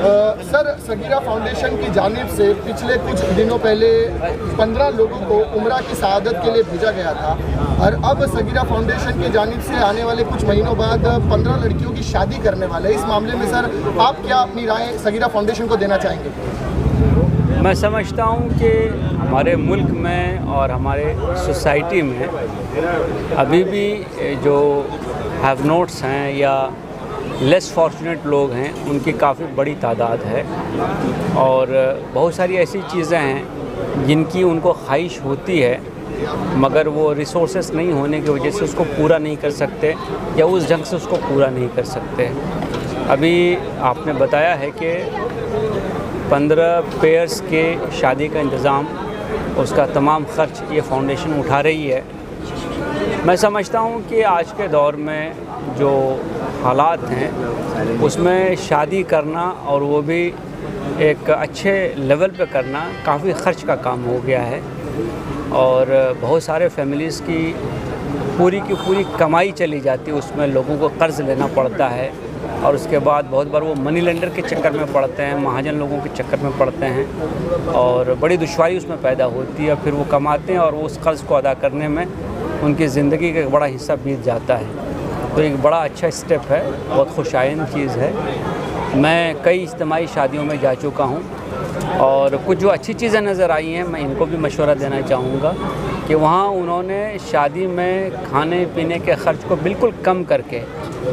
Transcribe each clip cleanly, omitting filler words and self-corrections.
Sir, सगीरा foundation की जानिब से पिछले कुछ दिनों पहले 15 लोगों को उम्रा की शहादत के लिए भेजा गया था और अब सगीरा फाउंडेशन की जानिब से आने वाले कुछ महीनों बाद 15 लड़कियों की शादी करने वाले हैं। इस मामले में सर आप क्या अपनी राय सगीरा फाउंडेशन को देना चाहेंगे? मैं समझता हूँ कि हमारे मुल्क में और हमारे सोसाइटी में अभी भी जो हैव नोट्स हैं या लेस फॉर्चुनेट लोग हैं उनकी काफ़ी बड़ी तादाद है और बहुत सारी ऐसी चीज़ें हैं जिनकी उनको ख्वाहिश होती है मगर वो रिसोर्सेस नहीं होने की वजह से उसको पूरा नहीं कर सकते या उस ढंग से उसको पूरा नहीं कर सकते। अभी आपने बताया है कि 15 पेयर्स के शादी का इंतज़ाम, उसका तमाम ख़र्च ये फाउंडेशन उठा रही है। मैं समझता हूँ कि आज के दौर में जो हालात हैं उसमें शादी करना और वो भी एक अच्छे लेवल पे करना काफ़ी ख़र्च का काम हो गया है और बहुत सारे फैमिलीज़ की पूरी कमाई चली जाती है, उसमें लोगों को कर्ज़ लेना पड़ता है और उसके बाद बहुत बार वो मनी लेंडर के चक्कर में पड़ते हैं, महाजन लोगों के चक्कर में पड़ते हैं और बड़ी दुश्वारी उसमें पैदा होती है। फिर वो कमाते हैं और वो उस कर्ज़ को अदा करने में उनकी ज़िंदगी का एक बड़ा हिस्सा बीत जाता है। तो एक बड़ा अच्छा स्टेप है, बहुत खुशाइन चीज़ है। मैं कई इज्तिमाई शादियों में जा चुका हूँ और कुछ जो अच्छी चीज़ें नज़र आई हैं मैं इनको भी मशवरा देना चाहूँगा कि वहाँ उन्होंने शादी में खाने पीने के ख़र्च को बिल्कुल कम करके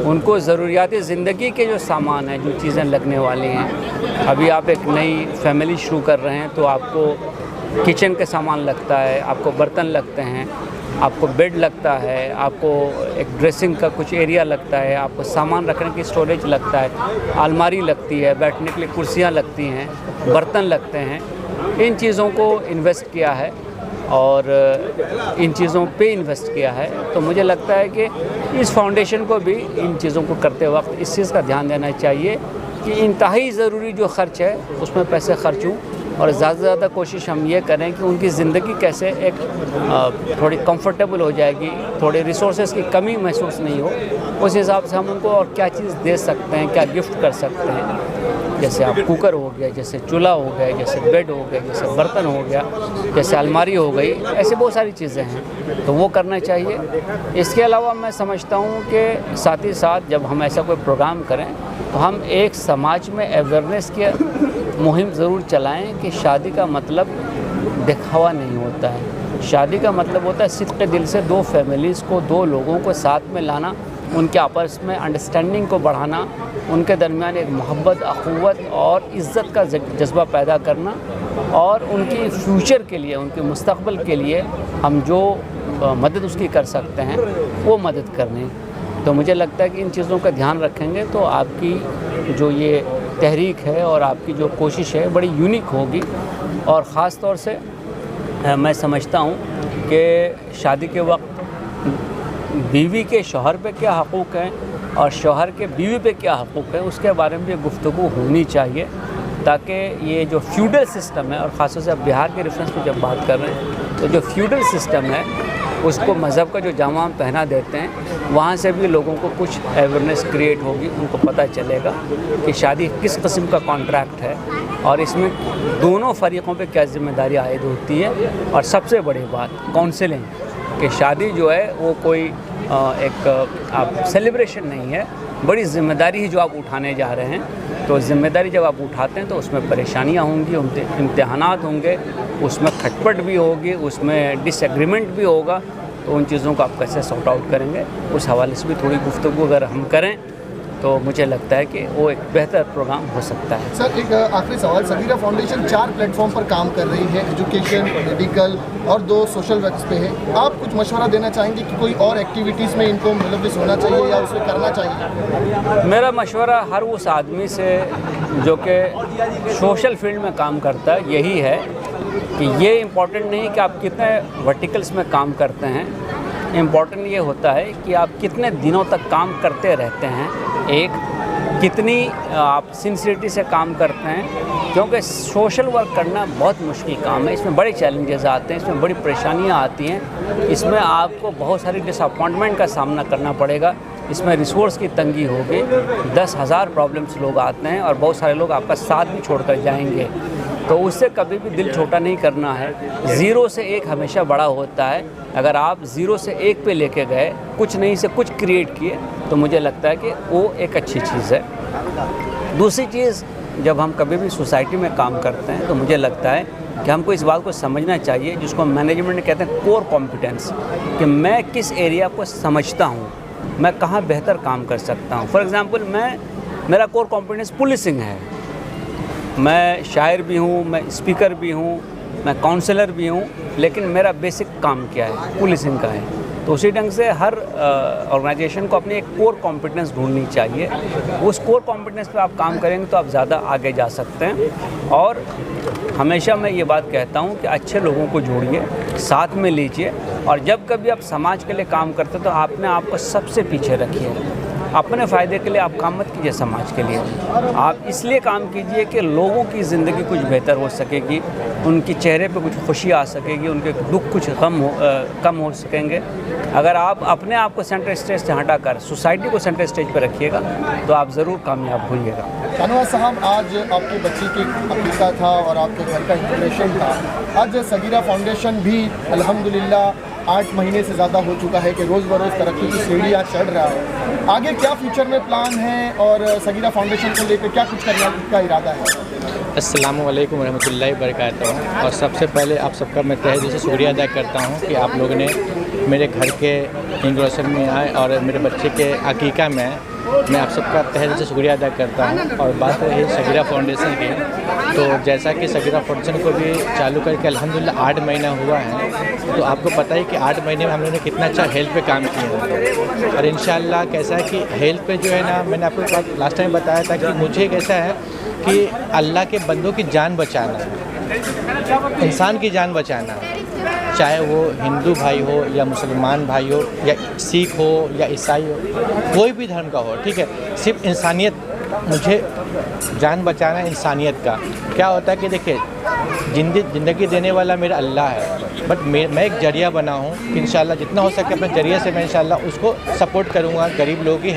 उनको ज़रूरियाती ज़िंदगी के जो सामान हैं, जो चीज़ें लगने वाली हैं, अभी आप एक नई फैमिली शुरू कर रहे हैं तो आपको किचन के सामान लगता है, आपको बर्तन लगते हैं, आपको बेड लगता है, आपको एक ड्रेसिंग का कुछ एरिया लगता है, आपको सामान रखने की स्टोरेज लगता है, अलमारी लगती है, बैठने के लिए कुर्सियाँ लगती हैं, बर्तन लगते हैं। इन चीज़ों को इन्वेस्ट किया है और इन चीज़ों पे इन्वेस्ट किया है तो मुझे लगता है कि इस फाउंडेशन को भी इन चीज़ों को करते वक्त इस चीज़ का ध्यान देना चाहिए कि इंतहाई ज़रूरी जो ख़र्च है उसमें पैसे खर्च हों और ज़्यादा से ज़्यादा कोशिश हम ये करें कि उनकी ज़िंदगी कैसे एक थोड़ी कंफर्टेबल हो जाएगी, थोड़े रिसोर्सेज की कमी महसूस नहीं हो, उस हिसाब से हम उनको और क्या चीज़ दे सकते हैं, क्या गिफ्ट कर सकते हैं। जैसे आप कुकर हो गया, जैसे चूल्हा हो गया, जैसे बेड हो गया, जैसे बर्तन हो गया, जैसे अलमारी हो गई, ऐसे बहुत सारी चीज़ें हैं तो वो करना चाहिए। इसके अलावा मैं समझता हूँ कि साथ ही साथ जब हम ऐसा कोई प्रोग्राम करें तो हम एक समाज में अवेयरनेस की मुहिम ज़रूर चलाएं कि शादी का मतलब दिखावा नहीं होता है। शादी का मतलब होता है सिद्क़े दिल से दो फैमिलीज़ को, दो लोगों को साथ में लाना, उनके आपस में अंडरस्टैंडिंग को बढ़ाना, उनके दरमियान एक मोहब्बत, अख़ुवत और इज़्ज़त का जज्बा पैदा करना और उनकी फ्यूचर के लिए, उनके मुस्तक़बल के लिए हम जो मदद उसकी कर सकते हैं वो मदद करनी। तो मुझे लगता है कि इन चीज़ों का ध्यान रखेंगे तो आपकी जो ये तहरीक है और आपकी जो कोशिश है बड़ी यूनिक होगी। और ख़ास तौर से मैं समझता हूँ कि शादी के वक्त बीवी के शौहर पे क्या हक़ूक़ हैं और शौहर के बीवी पे क्या हक़ूक़ है उसके बारे में भी गुफ्तगू होनी चाहिए ताकि ये जो फ्यूडल सिस्टम है और ख़ास तौर से अब बिहार के रेफरेंस में जब बात कर रहे हैं तो जो फ्यूडल सिस्टम है उसको मज़हब का जो जामा हम पहना देते हैं वहाँ से भी लोगों को कुछ अवेयरनेस क्रिएट होगी, उनको पता चलेगा कि शादी किस किस्म का कॉन्ट्रैक्ट है और इसमें दोनों फरीक़ों पे क्या ज़िम्मेदारी आयद होती है। और सबसे बड़ी बात काउंसलिंग, कि शादी जो है वो कोई एक आप सेलिब्रेशन नहीं है, बड़ी ज़िम्मेदारी ही जो आप उठाने जा रहे हैं। तो ज़िम्मेदारी जब आप उठाते हैं तो उसमें परेशानियां होंगी, इम्तिहानात होंगे, उसमें खटपट भी होगी, उसमें डिसएग्रीमेंट भी होगा। तो उन चीज़ों को आप कैसे सॉर्ट आउट करेंगे उस हवाले से भी थोड़ी गुफ्तगू अगर हम करें तो मुझे लगता है कि वो एक बेहतर प्रोग्राम हो सकता है। सर, एक आखिरी सवाल, सगीरा फाउंडेशन 4 प्लेटफॉर्म पर काम कर रही है, एजुकेशन, मेडिकल और 2 सोशल वर्क्स पे है। आप कुछ मशवरा देना चाहेंगे कि कोई और एक्टिविटीज़ में इनको मुलव्विस होना चाहिए या उसे करना चाहिए? मेरा मशवरा हर उस आदमी से जो कि सोशल फील्ड में काम करता है यही है कि ये इम्पॉर्टेंट नहीं कि आप कितने वर्टिकल्स में काम करते हैं, इम्पॉर्टेंट ये होता है कि आप कितने दिनों तक काम करते रहते हैं, एक कितनी आप सिंसियरिटी से काम करते हैं, क्योंकि सोशल वर्क करना बहुत मुश्किल काम है। इसमें बड़े चैलेंजेस आते हैं, इसमें बड़ी परेशानियां आती हैं, इसमें आपको बहुत सारी डिसअपॉइंटमेंट का सामना करना पड़ेगा। इसमें रिसोर्स की तंगी होगी, 10,000 प्रॉब्लम्स लोग आते हैं और बहुत सारे लोग आपका साथ भी छोड़कर जाएंगे। तो उससे कभी भी दिल छोटा नहीं करना है। 0 से 1 हमेशा बड़ा होता है। अगर आप 0 से 1 पे लेके गए, कुछ नहीं से कुछ क्रिएट किए, तो मुझे लगता है कि वो एक अच्छी चीज़ है। दूसरी चीज़, जब हम कभी भी सोसाइटी में काम करते हैं तो मुझे लगता है कि हमको इस बात को समझना चाहिए, जिसको मैनेजमेंट कहते हैं कोर कॉम्पिटेंस, कि मैं किस एरिया को समझता हूँ, मैं कहाँ बेहतर काम कर सकता हूँ। फॉर एग्ज़ाम्पल, मेरा कोर कॉम्पिटेंस पुलिसिंग है। मैं शायर भी हूँ, मैं स्पीकर भी हूँ, मैं काउंसलर भी हूँ, लेकिन मेरा बेसिक काम क्या है? पुलिसिंग का है। तो उसी ढंग से हर ऑर्गेनाइजेशन को अपनी एक कोर कॉम्पिटेंस ढूंढनी चाहिए। उस कोर कॉम्पिटेंस पे आप काम करेंगे तो आप ज़्यादा आगे जा सकते हैं। और हमेशा मैं ये बात कहता हूँ कि अच्छे लोगों को जोड़िए, साथ में लीजिए, और जब कभी आप समाज के लिए काम करते हैं तो अपने आप को सबसे पीछे रखिए। अपने फ़ायदे के लिए आप काम मत कीजिए, समाज के लिए आप इसलिए काम कीजिए कि लोगों की ज़िंदगी कुछ बेहतर हो सकेगी, उनके चेहरे पे कुछ खुशी आ सकेगी, उनके दुख कुछ कम हो सकेंगे। अगर आप अपने आप को सेंटर स्टेज से हटाकर सोसाइटी को सेंटर स्टेज पर रखिएगा तो आप ज़रूर कामयाब होइएगा। शाहनवाज साहब, आज आपके बच्ची की अकीका था और आपके घर का इंटरनेशन था। आज सगीरा फाउंडेशन भी अल्हम्दुलिल्लाह 8 महीने से ज़्यादा हो चुका है कि रोज़ बरोज़ तरक्की की सीढ़ियाँ चढ़ रहा है। आगे क्या फ्यूचर में प्लान है और सगीरा फाउंडेशन को लेकर क्या कुछ करने का इरादा है? अस्सलामु अलैकुम रहमतुल्लाहि वबरकातुहू। और सबसे पहले आप सबका मैं तहे दिल से शुक्रिया अदा करता हूँ कि आप लोगों ने मेरे घर के इनॉग्रेशन में आए और मेरे बच्चे के अकीका में मैं आप सबका तहे दिल से शुक्रिया अदा करता हूँ। और बात रही सगीरा फाउंडेशन की, तो जैसा कि सगीरा फाउंडेशन को भी चालू करके अल्हम्दुलिल्लाह 8 महीना हुआ है, तो आपको पता है कि 8 महीने में हम लोगों ने कितना अच्छा हेल्थ पे काम किया है। और इंशाअल्लाह कैसा है कि हेल्थ पे जो है ना, मैंने आपको लास्ट टाइम बताया था कि मुझे कैसा है कि अल्लाह के बंदों की जान बचाना, इंसान की जान बचाना, चाहे वो हिंदू भाई हो या मुसलमान भाई हो या सिख हो या ईसाई हो, कोई भी धर्म का हो, ठीक है। सिर्फ इंसानियत, मुझे जान बचाना इंसानियत का। क्या होता है कि देखिए, ज़िंदगी देने वाला मेरा अल्लाह है, बट मैं एक जरिया बना हूँ कि इंशाल्लाह जितना हो सके अपने जरिए से मैं इंशाल्लाह उसको सपोर्ट करूँगा। गरीब लोगों की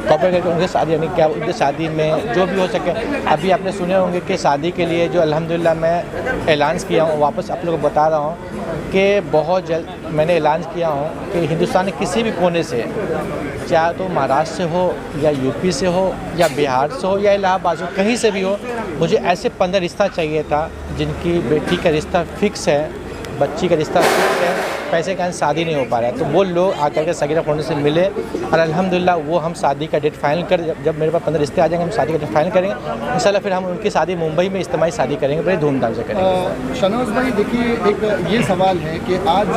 कॉपर करके उनके शादी, यानी क्या उनके शादी में जो भी हो सके। अभी आपने सुने होंगे कि शादी के लिए जो अल्हम्दुलिल्लाह मैं ऐलान किया हूँ, वापस आप लोगों को बता रहा हूँ कि बहुत जल्द मैंने ऐलान किया हूँ कि हिंदुस्तान के किसी भी कोने से, चाहे तो महाराष्ट्र से हो या यूपी से हो या बिहार से हो या इलाहाबाद से हो, कहीं से भी हो, मुझे ऐसे 15 रिश्ता चाहिए था जिनकी बेटी का रिश्ता फिक्स है, बच्ची का रिश्ता फिक्स है, पैसे का शादी नहीं हो पा रहा है। तो वो लोग आकर के सगीरा फाउंडेशन से मिले और अल्हम्दुलिल्लाह वो हम शादी का डेट फाइनल कर, जब मेरे पास 15 रिश्ते आ जाएंगे हम शादी का डेट फाइनल करेंगे इंशाल्लाह। फिर हम उनकी शादी मुंबई में इज्तिमाई शादी करेंगे, बड़े धूमधाम से करेंगे। शाहनवाज भाई, देखिए, एक ये सवाल है कि आज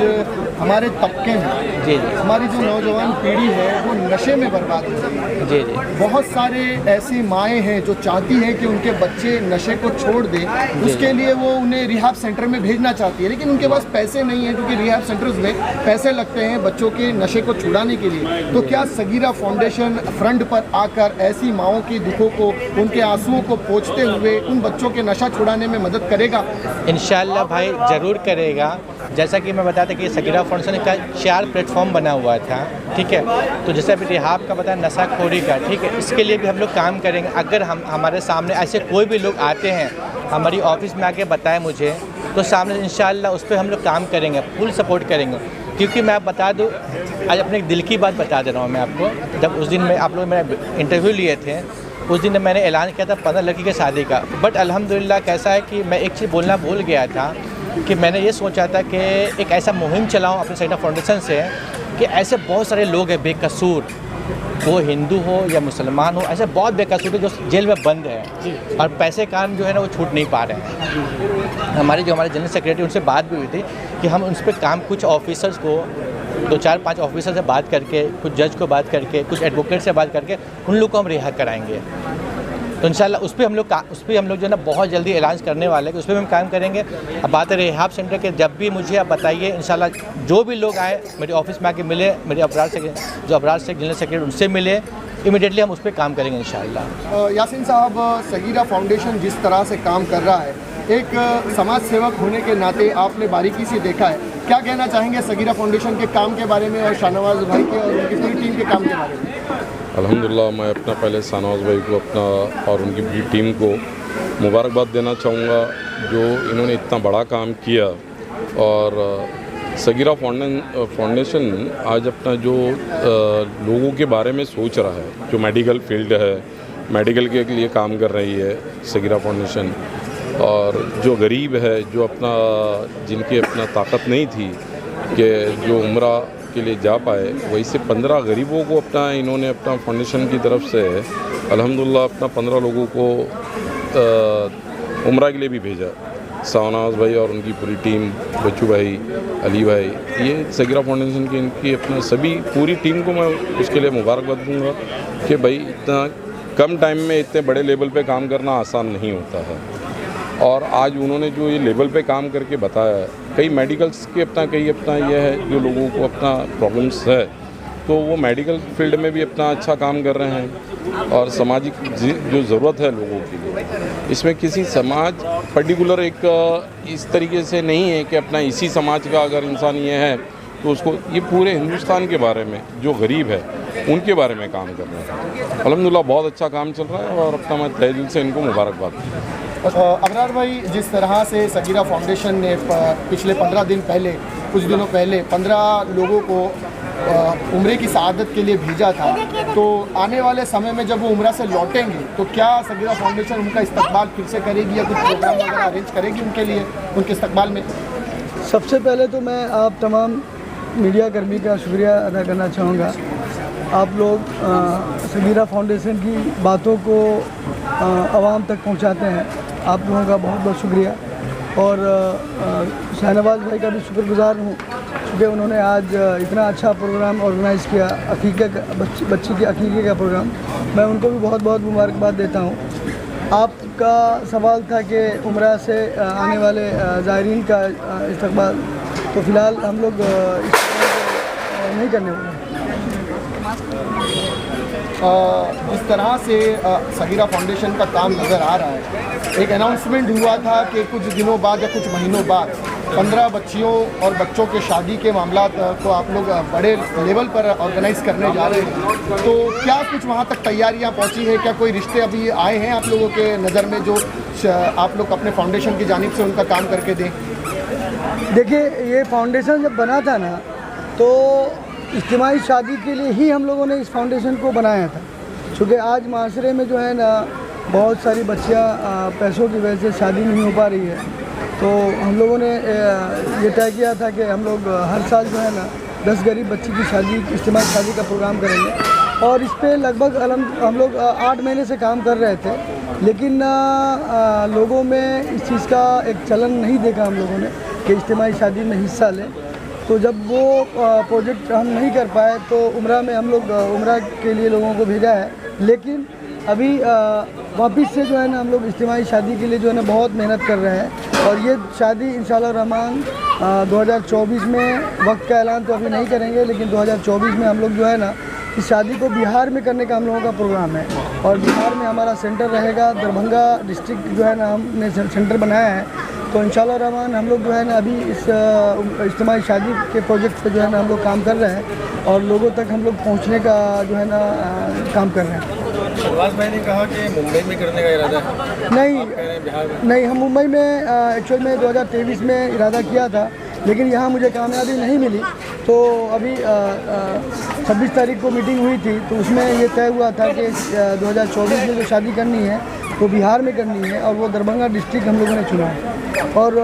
हमारे तबके में जी हमारी जो नौजवान पीढ़ी है वो नशे में बर्बाद हो रही है। जी। बहुत सारे ऐसी माएँ हैं जो चाहती हैं कि उनके बच्चे नशे को छोड़ दें, उसके लिए वो उन्हें रिहाब सेंटर में भेजना चाहती है, लेकिन उनके पास पैसे नहीं है, क्योंकि रिहाब सेंटर्स में पैसे लगते हैं बच्चों के नशे को छुड़ाने के लिए। तो क्या सगीरा फाउंडेशन फ्रंट पर आकर ऐसी माओं के दुखों को, उनके आंसुओं को पोंछते हुए उन बच्चों के नशा छुड़ाने में मदद करेगा? इंशाल्लाह भाई ज़रूर करेगा। जैसा कि मैं बताया था कि सगीरा फाउंडेशन का 4 प्लेटफॉर्म बना हुआ था, ठीक है। तो जैसे अभी रिहाब का बताया, नशाखोरी का, ठीक है, इसके लिए भी हम लोग काम करेंगे। अगर हमारे सामने ऐसे कोई भी लोग आते हैं, हमारी ऑफिस में आके बताएं मुझे, तो सामने इंशाल्लाह उस पर हम लोग काम करेंगे, फुल सपोर्ट करेंगे। क्योंकि मैं आप बता दूं, आज अपने दिल की बात बता दे रहा हूँ मैं आपको। जब उस दिन में आप लोग मेरा इंटरव्यू लिए थे, उस दिन मैंने ऐलान किया था 15 लड़की के शादी का, बट अल्हम्दुलिल्लाह कैसा है कि मैं एक चीज़ बोलना भूल गया था कि मैंने ये सोचा था कि एक ऐसा मुहिम चलाऊँ अपने सगीरा फाउंडेशन से कि ऐसे बहुत सारे लोग हैं बेकसूर, वो हिंदू हो या मुसलमान हो, ऐसे बहुत बेकसूर है जो जेल में बंद है और पैसे का जो है ना वो छूट नहीं पा रहे हैं। हमारे जनरल सेक्रेटरी, उनसे बात भी हुई थी कि हम उस पर काम, कुछ ऑफिसर्स को 2-4-5 ऑफिसर से बात करके, कुछ जज को बात करके, कुछ एडवोकेट से बात करके उन लोग को हम रिहा कराएंगे। तो इंशाल्लाह उस पर हम लोग जो है ना बहुत जल्दी ऐलान करने वाले हैं कि उस पर भी हम काम करेंगे। अब बात है रिहाब सेंटर के, जब भी मुझे आप बताइए, इंशाल्लाह जो भी लोग आए मेरे ऑफिस में आके मिले, मेरे अपराध से जनरल सेक्रेटरी उनसे मिले, इमीडिएटली हम उस पर काम करेंगे इंशाल्लाह। यासीन साहब, सगीरा फाउंडेशन जिस तरह से काम कर रहा है, एक समाज सेवक होने के नाते आपने बारीकी से देखा है क्या कहना चाहेंगे सगीरा फाउंडेशन के काम के बारे में और शाहनवाज भाई के और उनकी पूरी टीम के काम के बारे में? अल्हम्दुलिल्लाह मैं अपना पहले शाहनवाज भाई को अपना और उनकी पूरी टीम को मुबारकबाद देना चाहूँगा जो इन्होंने इतना बड़ा काम किया। और सगीरा फाउंडेशन आज अपना जो लोगों के बारे में सोच रहा है, जो मेडिकल फील्ड है, मेडिकल के लिए काम कर रही है सगीरा फाउंडेशन। और जो गरीब है, जो अपना जिनकी अपना ताकत नहीं थी कि जो उम्रा के लिए जा पाए, वैसे 15 गरीबों को अपना इन्होंने अपना फाउंडेशन की तरफ से अल्हम्दुलिल्लाह अपना 15 लोगों को उम्रा के लिए भी भेजा। शाहनवाज भाई और उनकी पूरी टीम, बच्चू भाई, अली भाई, ये सगीरा फाउंडेशन की इनकी अपना सभी पूरी टीम को मैं उसके लिए मुबारकबाद दूँगा कि भाई इतना कम टाइम में इतने बड़े लेवल पे काम करना आसान नहीं होता है। और आज उन्होंने जो ये लेवल पे काम करके बताया, कई मेडिकल्स के अपना कई अपना ये है जो लोगों को अपना प्रॉब्लम्स है, तो वो मेडिकल फील्ड में भी अपना अच्छा काम कर रहे हैं। और सामाजिक जो ज़रूरत है लोगों के लिए, इसमें किसी समाज पर्टिकुलर एक इस तरीके से नहीं है कि अपना इसी समाज का अगर इंसान ये है तो उसको, ये पूरे हिंदुस्तान के बारे में जो गरीब है उनके बारे में काम कर रहे हैं। अल्हम्दुलिल्लाह बहुत अच्छा काम चल रहा है और अपना मैं तहे दिल से इनको मुबारकबाद दूँ। अबरार भाई, जिस तरह से सगीरा फाउंडेशन ने पिछले 15 दिन पहले, कुछ दिनों पहले 15 लोगों को उम्रे की सआदत के लिए भेजा था, तो आने वाले समय में जब वो उम्रा से लौटेंगे तो क्या सगीरा फाउंडेशन उनका इस्तकबाल फिर से करेगी या कुछ प्रोग्राम वगैरह अरेंज करेगी उनके लिए, उनके इस्तकबाल में? सबसे पहले तो मैं आप तमाम मीडिया कर्मी का शुक्रिया अदा करना चाहूँगा। आप लोग सगीरा फाउंडेशन की बातों को आवाम तक पहुँचाते हैं, आप लोगों का बहुत बहुत शुक्रिया। और शाहनवाज भाई का भी शुक्रगुजार हूँ क्योंकि उन्होंने आज इतना अच्छा प्रोग्राम ऑर्गेनाइज़ किया, अकीक़े का बच्ची के अकीक़े का प्रोग्राम। मैं उनको भी बहुत बहुत मुबारकबाद देता हूँ। आपका सवाल था कि उम्रा से आने वाले ज़ायरीन का इस्तकबाल, तो फ़िलहाल हम लोग नहीं करने वाले। जिस तरह से सगीरा फाउंडेशन का काम नज़र आ रहा है, एक अनाउंसमेंट हुआ था कि कुछ दिनों बाद या कुछ महीनों बाद 15 बच्चियों और बच्चों के शादी के मामला को आप लोग बड़े लेवल पर ऑर्गेनाइज़ करने जा रहे हैं, तो क्या कुछ वहाँ तक तैयारियाँ पहुँची हैं? क्या कोई रिश्ते अभी आए हैं आप लोगों के नज़र में जो आप लोग अपने फाउंडेशन की जानिब से उनका काम करके दें? देखिए, ये फाउंडेशन जब बना था ना, तो इज्तिमाई शादी के लिए ही हम लोगों ने इस फाउंडेशन को बनाया था, क्योंकि आज माशरे में जो है ना बहुत सारी बच्चियाँ पैसों की वजह से शादी नहीं हो पा रही है। तो हम लोगों ने ये तय किया था कि हम लोग हर साल जो है ना 10 गरीब बच्ची की शादी, इज्तिमाई शादी का प्रोग्राम करेंगे। और इस पर लगभग हम लोग 8 महीने से काम कर रहे थे, लेकिन लोगों में इस चीज़ का एक चलन नहीं देखा हम लोगों ने कि इज्तिमाई शादी में हिस्सा लें। तो जब वो प्रोजेक्ट हम नहीं कर पाए तो उम्रा में हम लोग उम्रा के लिए लोगों को भेजा है। लेकिन अभी वापस से जो है ना हम लोग इज्तिमाई शादी के लिए जो है ना बहुत मेहनत कर रहे हैं। और ये शादी इंशाअल्लाह रहमान 2024 में, वक्त का ऐलान तो अभी नहीं करेंगे, लेकिन 2024 में हम लोग जो है ना इस शादी को बिहार में करने का हम लोगों का प्रोग्राम है। और बिहार में हमारा सेंटर रहेगा, दरभंगा डिस्ट्रिक्ट जो है ना हमने सेंटर बनाया है। तो इंशाअल्लाह रहमान हम लोग जो है ना अभी इस इज्तिमाई शादी के प्रोजेक्ट पे जो है ना हम लोग काम कर रहे हैं और लोगों तक हम लोग पहुंचने का जो है ना काम कर रहे हैं। शाहनवाज भाई ने कहा कि मुंबई में करने का इरादा है। नहीं, हम मुंबई में एक्चुअल में 2023 में इरादा किया था, लेकिन यहाँ मुझे कामयाबी नहीं मिली। तो अभी 26 तारीख को मीटिंग हुई थी, तो उसमें ये तय हुआ था कि 2024 में जो शादी करनी है वो बिहार में करनी है, और वो दरभंगा डिस्ट्रिक्ट हम लोगों ने चुना है। और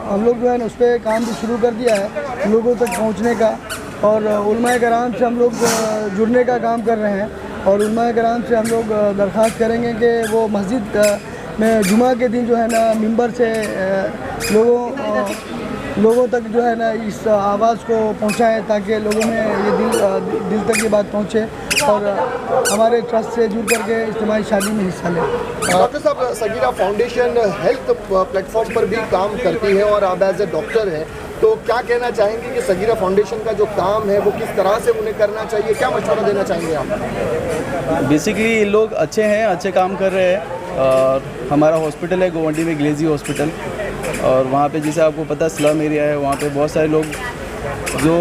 हम लोग जो है ना उस पर काम भी शुरू कर दिया है, लोगों तक पहुँचने का। और उलमाए कराम से हम लोग जुड़ने का काम कर रहे हैं। और उलमाए कराम से हम लोग दरख्वास्त करेंगे कि वो मस्जिद में जुमा के दिन जो है ना मिंबर से लोगों तक जो है ना इस आवाज़ को पहुंचाएं, ताकि लोगों में ये दिल तक ये बात पहुंचे और हमारे ट्रस्ट से जुड़ करके इज्तिमाई शादी में हिस्सा लें। डॉक्टर साहब, सगीरा फाउंडेशन हेल्थ प्लेटफॉर्म पर भी काम करती है और आप एज ए डॉक्टर हैं, तो क्या कहना चाहेंगे कि सगीरा फाउंडेशन का जो काम है वो किस तरह से उन्हें करना चाहिए, क्या मशवरा देना चाहेंगे आप? बेसिकली इन लोग अच्छे हैं, अच्छे काम कर रहे हैं। और हमारा हॉस्पिटल है गोवंडी में, ग्लेजी हॉस्पिटल, और वहाँ पे जैसे आपको पता स्लम एरिया है, वहाँ पे बहुत सारे लोग जो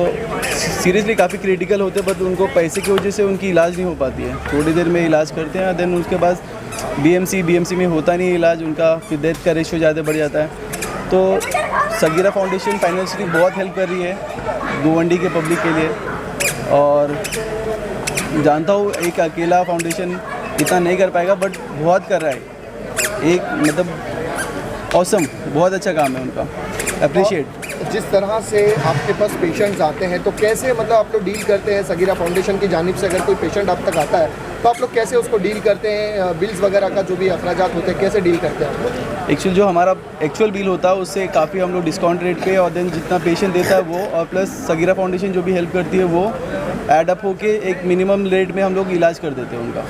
सीरियसली काफ़ी क्रिटिकल होते हैं, बट उनको पैसे की वजह से उनकी इलाज नहीं हो पाती है। थोड़ी देर में इलाज करते हैं, देन उसके बाद बीएमसी में होता नहीं इलाज उनका, फिर डेथ का रेशियो ज़्यादा बढ़ जाता है। तो सगीरा फाउंडेशन फाइनेंशियली बहुत हेल्प कर रही है गोवंडी के पब्लिक के लिए। और जानता हूँ एक अकेला फाउंडेशन इतना नहीं कर पाएगा, बट बहुत कर रहा है। एक मतलब ऑसम, बहुत अच्छा काम है उनका, अप्रिशिएट। जिस तरह से आपके पास पेशेंट्स आते हैं तो कैसे मतलब आप लोग डील करते हैं सगीरा फाउंडेशन की जानिब से? अगर कोई पेशेंट आप तक आता है तो आप लोग कैसे उसको डील करते हैं? बिल्स वगैरह का जो भी अखराजात होते हैं कैसे डील करते हैं आप लोग? एक्चुअल जो हमारा एक्चुअल बिल होता है उससे काफ़ी हम लोग डिस्काउंट रेट पे, और देन जितना पेशेंट देता है वो, और प्लस सगीरा फाउंडेशन जो भी हेल्प करती है वो ऐड अप होके एक मिनिमम रेट में हम लोग इलाज कर देते हैं उनका।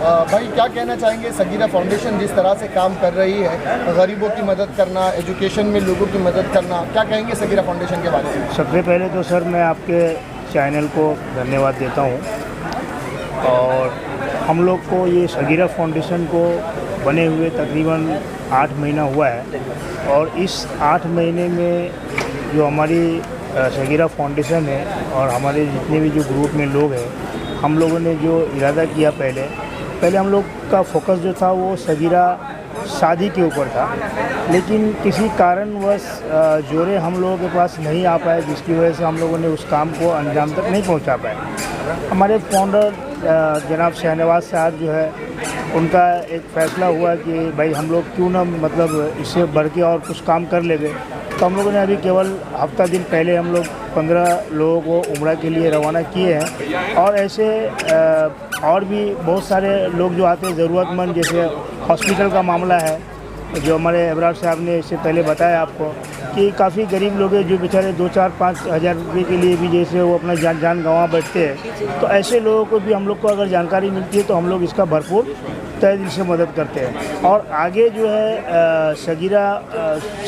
और भाई क्या कहना चाहेंगे, सगीरा फाउंडेशन जिस तरह से काम कर रही है, गरीबों की मदद करना, एजुकेशन में लोगों की मदद करना, क्या कहेंगे सगीरा फाउंडेशन के बारे में? सबसे पहले तो सर मैं आपके चैनल को धन्यवाद देता हूँ। और हम लोग को ये सगीरा फाउंडेशन को बने हुए तकरीबन 8 महीना हुआ है, और इस 8 महीने में जो हमारी सगीरा फाउंडेशन है और हमारे जितने भी जो ग्रुप में लोग हैं, हम लोगों ने जो इरादा किया पहले हम लोग का फोकस जो था वो सगीरा शादी के ऊपर था, लेकिन किसी कारणवश जोड़े हम लोगों के पास नहीं आ पाए, जिसकी वजह से हम लोगों ने उस काम को अंजाम तक नहीं पहुंचा पाए। हमारे फाउंडर जनाब शहनवाज साहब जो है, उनका एक फ़ैसला हुआ कि भाई हम लोग क्यों ना मतलब इससे बढ़ के और कुछ काम कर लेंगे। तो हम लोगों ने अभी केवल हफ्ता दिन पहले हम लोग 15 लोगों को उम्रा के लिए रवाना किए हैं। और ऐसे और भी बहुत सारे लोग जो आते हैं ज़रूरतमंद, जैसे हॉस्पिटल का मामला है जो हमारे अबरार साहब ने इससे पहले बताया आपको कि काफ़ी गरीब लोग हैं जो बेचारे 2-4-5 हज़ार रुपये के लिए भी जैसे वो अपना जान गंवा बैठते हैं। तो ऐसे लोगों को भी हम लोग को अगर जानकारी मिलती है तो हम लोग इसका भरपूर तहे दिल से मदद करते हैं। और आगे जो है सगीरा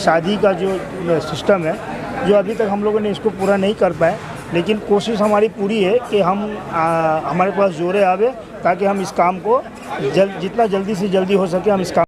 शादी का जो सिस्टम है, जो अभी तक हम लोगों ने इसको पूरा नहीं कर पाए, लेकिन कोशिश हमारी पूरी है कि हम हमारे पास जोड़े आवे ताकि हम इस काम को जितना जल्दी से जल्दी हो सके हम इस काम